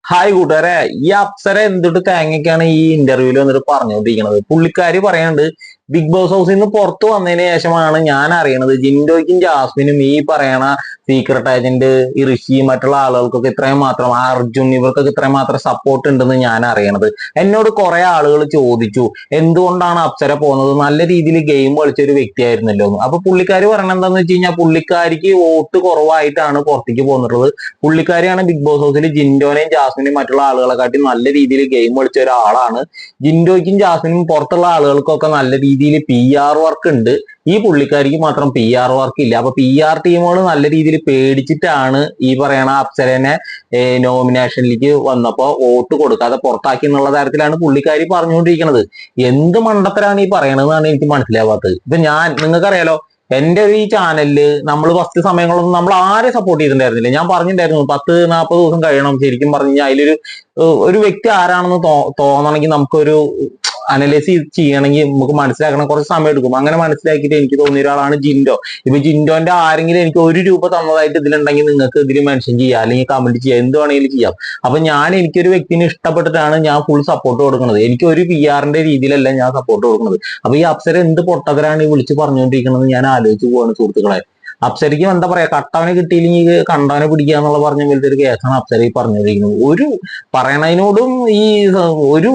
Hi കൂട്ടുകാരെ, ഈ അപ്സര എന്തിട്ട് തേങ്ങയ്ക്കാണ് ഈ ഇന്റർവ്യൂല് വന്നിട്ട് പറഞ്ഞുകൊണ്ടിരിക്കുന്നത്. പുള്ളിക്കാരി പറയുന്നുണ്ട് ബിഗ് ബോസ് ഹൗസിൽ നിന്ന് പുറത്തു വന്നതിന് ശേഷമാണ് ഞാൻ അറിയണത് ജിൻഡോയ്ക്കും ജാസ്മിനും ഈ പറയണ സീക്രട്ട് ഏജന്റ് ഈ ഋഷി മറ്റുള്ള ആളുകൾക്കൊക്കെ ഇത്രയും മാത്രം അർജുൻ ഇവർക്കൊക്കെ ഇത്രയും മാത്രം സപ്പോർട്ട് ഉണ്ടെന്ന് ഞാൻ അറിയണത്. എന്നോട് കുറെ ആളുകൾ ചോദിച്ചു എന്തുകൊണ്ടാണ് അപ്സര പോകുന്നത്, നല്ല രീതിയിൽ ഗെയിം കളിച്ച ഒരു വ്യക്തിയായിരുന്നല്ലോ എന്ന്. അപ്പൊ പുള്ളിക്കാരി പറയണത് എന്താന്ന് വെച്ച് കഴിഞ്ഞാൽ പുള്ളിക്കാരിക്ക് വോട്ട് കുറവായിട്ടാണ് പുറത്തേക്ക് പോന്നിട്ടുള്ളത്. പുള്ളിക്കാരിയാണ് ബിഗ് ബോസ് ഹൗസിൽ ജിൻഡോനെയും ജാസ്മിനെയും മറ്റുള്ള ആളുകളെ കാട്ടി നല്ല രീതിയിൽ ഗെയിം കളിച്ച ഒരാളാണ്. ജിൻഡോയ്ക്കും ജാസ്മിനും പുറത്തുള്ള ആളുകൾക്കൊക്കെ നല്ല രീതിയിൽ PR വർക്ക് ഉണ്ട്. ഈ പുള്ളിക്കാരിക്ക് മാത്രം PR വർക്ക് ഇല്ല. അപ്പൊ PR ടീമുകൾ നല്ല രീതിയിൽ പേടിച്ചിട്ടാണ് ഈ പറയണ അപ്സരനെ നോമിനേഷനിലേക്ക് വന്നപ്പോ വോട്ട് കൊടുക്കാതെ പുറത്താക്കി എന്നുള്ള തരത്തിലാണ് പുള്ളിക്കാരി പറഞ്ഞുകൊണ്ടിരിക്കുന്നത്. എന്ത് മണ്ടത്തരാണ് ഈ പറയണതെന്നാണ് എനിക്ക് മനസ്സിലാവാത്തത്. ഇപ്പൊ നിങ്ങൾക്കറിയാലോ, എന്റെ ഈ ചാനലില് നമ്മൾ ഫസ്റ്റ് സമയങ്ങളൊന്നും നമ്മൾ ആരെ സപ്പോർട്ട് ചെയ്തിട്ടുണ്ടായിരുന്നില്ല. ഞാൻ പറഞ്ഞിട്ടുണ്ടായിരുന്നു 10-40 ദിവസം കഴിയണം ശരിക്കും പറഞ്ഞു കഴിഞ്ഞാൽ ഒരു വ്യക്തി ആരാണെന്ന് തോന്നണമെങ്കിൽ നമുക്കൊരു അനലൈസ് ചെയ്യണമെങ്കിൽ നമുക്ക് മനസ്സിലാക്കണം, കുറച്ച് സമയം എടുക്കും. അങ്ങനെ മനസ്സിലാക്കിയിട്ട് എനിക്ക് തോന്നിയ ഒരാളാണ് ജിൻഡോ. ഇപ്പൊ ജിൻഡോന്റെ ആരെങ്കിലും എനിക്ക് 1 രൂപ തന്നതായിട്ട് ഇതിലുണ്ടെങ്കിൽ നിങ്ങൾക്ക് ഇതിൽ മെൻഷൻ ചെയ്യാം, അല്ലെങ്കിൽ കമന്റ് ചെയ്യാം, എന്ത് വേണമെങ്കിലും ചെയ്യാം. അപ്പൊ എനിക്കൊരു വ്യക്തിനെ ഇഷ്ടപ്പെട്ടിട്ടാണ് ഞാൻ ഫുൾ സപ്പോർട്ട് കൊടുക്കുന്നത്. എനിക്ക് ഒരു PR-ന്റെ രീതിയിലല്ല ഞാൻ സപ്പോർട്ട് കൊടുക്കുന്നത്. അപ്പൊ ഈ അപ്സര എന്ത് പൊട്ടത്തരാണ് ഈ വിളിച്ച് പറഞ്ഞുകൊണ്ടിരിക്കുന്നത് ഞാൻ ആലോചിച്ച് പോവാണ് സുഹൃത്തുക്കളെ. അപ്സരയ്ക്കും എന്താ പറയാ, കട്ടവനെ കിട്ടിയില്ലെങ്കിൽ കണ്ടവനെ പിടിക്കുക എന്നുള്ള പറഞ്ഞ പോലത്തെ ഒരു കേസാണ് അപ്സര ഈ പറഞ്ഞിരിക്കുന്നത്. ഒരു പറയണതിനോടും ഈ ഒരു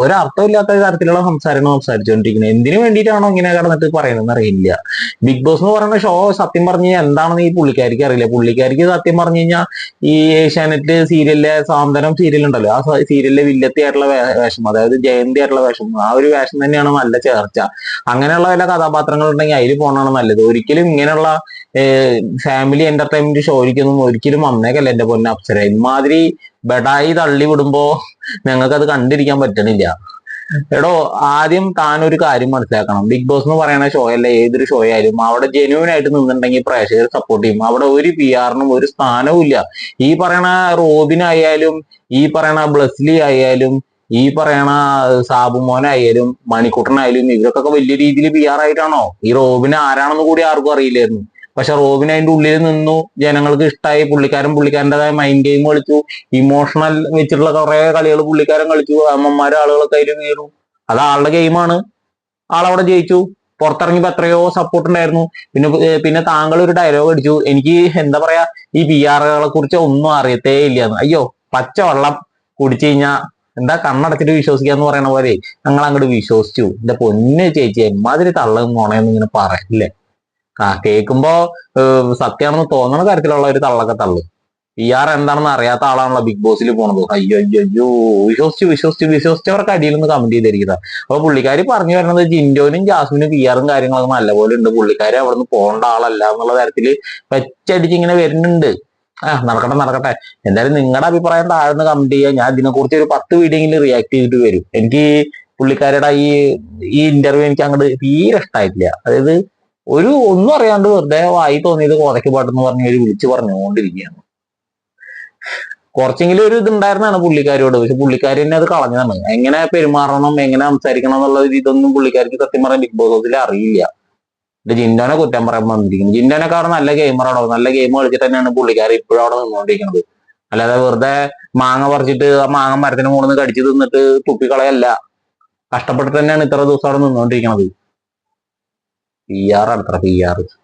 ഒരർത്ഥമില്ലാത്ത തരത്തിലുള്ള സംസാരമാണ് സംസാരിച്ചുകൊണ്ടിരിക്കുന്നത്. എന്തിനു വേണ്ടിയിട്ടാണോ ഇങ്ങനെ കിടന്നിട്ട് പറയുന്നതെന്ന് അറിയില്ല. ബിഗ് ബോസ് എന്ന് പറയുന്ന ഷോ സത്യം പറഞ്ഞു കഴിഞ്ഞാൽ എന്താണെന്ന് ഈ പുള്ളിക്കാരിക്ക് അറിയില്ല. പുള്ളിക്കാരിക്ക് സത്യം പറഞ്ഞു കഴിഞ്ഞാൽ ഈ ഏഷ്യാനെറ്റ് സീരിയലിലെ സാന്ത്വനം സീരിയൽ ഉണ്ടല്ലോ, ആ സീരിയലിലെ വില്ലത്തി ആയിട്ടുള്ള വേഷം, അതായത് ജയന്തി ആയിട്ടുള്ള വേഷം, ആ ഒരു വേഷം തന്നെയാണ് നല്ല ചേർച്ച. അങ്ങനെയുള്ള വല്ല കഥാപാത്രങ്ങൾ ഉണ്ടെങ്കിൽ അതിൽ പോകണമാണ് നല്ലത്. ഒരിക്കലും ഇങ്ങനെയുള്ള ഫാമിലി എന്റർടൈൻമെന്റ് ഷോയ്ക്കൊന്നും ഒരിക്കലും വന്നേക്കല്ല എന്റെ പൊന്ന അപ്സര. ഇമാതിരി ബെഡായി തള്ളി വിടുമ്പോ ഞങ്ങൾക്ക് അത് കണ്ടിരിക്കാൻ പറ്റണില്ല. എടോ, ആദ്യം താൻ ഒരു കാര്യം മനസ്സിലാക്കണം. ബിഗ് ബോസ് എന്ന് പറയുന്ന ഷോ അല്ല, ഏതൊരു ഷോ ആയാലും അവിടെ ജെന്യൂൻ ആയിട്ട് നിന്നിട്ടുണ്ടെങ്കിൽ പ്രേക്ഷകർ സപ്പോർട്ട് ചെയ്യും. അവിടെ ഒരു PR-നും ഒരു സ്ഥാനവും ഇല്ല. ഈ പറയണ റോബിനായാലും ഈ പറയണ ബ്ലസ്ലി ആയാലും ഈ പറയണ സാബുമോനായാലും മണിക്കുട്ടനായാലും ഇവർക്കൊക്കെ വലിയ രീതിയിൽ PR ആയിട്ടാണോ? ഈ റോബിന് ആരാണെന്ന് കൂടി ആർക്കും അറിയില്ലായിരുന്നു. പക്ഷെ റോബിൻ അതിന്റെ ഉള്ളിൽ നിന്നു, ജനങ്ങൾക്ക് ഇഷ്ടമായി, പുള്ളിക്കാരൻ്റെതായ മൈൻഡ് ഗെയിം കളിച്ചു, ഇമോഷണൽ വെച്ചിട്ടുള്ള കുറെ കളികൾ പുള്ളിക്കാരൻ കളിച്ചു, അമ്മമാരെ ആളുകളൊക്കെ അതിൽ വീണു. അത് ആളുടെ ഗെയിമാണ്, ആളവിടെ ജയിച്ചു. പുറത്തിറങ്ങിയപ്പോ എത്രയോ സപ്പോർട്ട് ഉണ്ടായിരുന്നു. പിന്നെ താങ്കൾ ഒരു ഡയലോഗ് അടിച്ചു, എനിക്ക് എന്താ പറയാ, ഈ PR-കളെ കുറിച്ച് ഒന്നും അറിയത്തേ ഇല്ലാന്ന്. അയ്യോ, പച്ചവെള്ളം കുടിച്ചു കഴിഞ്ഞാ എന്താ കണ്ണടച്ചിട്ട് വിശ്വസിക്കാന്ന് പറയണ പോലെ ഞങ്ങൾ അങ്ങോട്ട് വിശ്വസിച്ചു. എന്റെ പൊന്ന് ചേച്ചി, എമ്മാതിരി തള്ളും നോണയെന്ന് ഇങ്ങനെ പറയില്ലേ. കേൾക്കുമ്പോ സത്യമാണെന്ന് തോന്നണ തരത്തിലുള്ള ഒരു തള്ളൊക്കെ തള്ളു. PR എന്താണെന്ന് അറിയാത്ത ആളാണല്ലോ ബിഗ് ബോസിൽ പോണത്. അയ്യോ അയ്യോ അയ്യോ, വിശ്വസിച്ചവർക്ക് അടിയിൽ നിന്ന് കമന്റ് ചെയ്തിരിക്കുന്നത്. അപ്പൊ പുള്ളിക്കാരി പറഞ്ഞു വരുന്നത് ജിൻഡോനും ജാസ്മിനും PR-ഉം കാര്യങ്ങളൊക്കെ നല്ലപോലെ ഉണ്ട്, പുള്ളിക്കാരി അവിടെ നിന്ന് പോകേണ്ട ആളല്ല എന്നുള്ള തരത്തില് വെച്ചടിച്ച് ഇങ്ങനെ വരുന്നുണ്ട്. നടക്കട്ടെ. എന്തായാലും നിങ്ങളുടെ അഭിപ്രായം താഴ്ന്ന് കമന്റ് ചെയ്യുക. ഞാൻ ഇതിനെക്കുറിച്ച് ഒരു 10 വീഡിയോയിൽ റിയാക്ട് ചെയ്തിട്ട് വരും. എനിക്ക് പുള്ളിക്കാരുടെ ഈ ഇന്റർവ്യൂ എനിക്ക് അങ്ങോട്ട് തീരെ ഇഷ്ടമായിട്ടില്ല. അതായത് ഒന്നും അറിയാണ്ട് വെറുതെ വായി തോന്നിയത് കോതയ്ക്ക് പാട്ടെന്ന് പറഞ്ഞ് വിളിച്ചു പറഞ്ഞുകൊണ്ടിരിക്കുകയാണ്. കുറച്ചെങ്കിലും ഒരു ഇതുണ്ടായിരുന്നാണ് പുള്ളിക്കാരിയോട്, പക്ഷെ പുള്ളിക്കാരി തന്നെ അത് കളഞ്ഞതാണ്. എങ്ങനെ പെരുമാറണം, എങ്ങനെ സംസാരിക്കണം എന്നുള്ള ഇതൊന്നും പുള്ളിക്കാരിക്ക് സത്യം പറയാൻ ബിഗ് ബോസ് ഹൗസിൽ അറിയില്ല. ജിൻഡോനെ കുറ്റം പറയാൻ വന്നിരിക്കുന്നത്. ജിൻഡോനൊക്കെ അവിടെ നല്ല ഗെയിമറാണോ, നല്ല ഗെയിം കളിച്ചിട്ട് തന്നെയാണ് പുള്ളിക്കാരി ഇപ്പോഴും അവിടെ നിന്നുകൊണ്ടിരിക്കുന്നത്. അല്ലാതെ വെറുതെ മാങ്ങ പറിച്ചിട്ട് ആ മാങ്ങ മരത്തിന് മുകളിൽ നിന്ന് കടിച്ചു തിന്നിട്ട് തുപ്പിക്കളയല്ല. കഷ്ടപ്പെട്ടിട്ട് തന്നെയാണ് ഇത്ര ദിവസം അവിടെ നിന്നുകൊണ്ടിരിക്കുന്നത്. PR ആണ് അത്ര PR.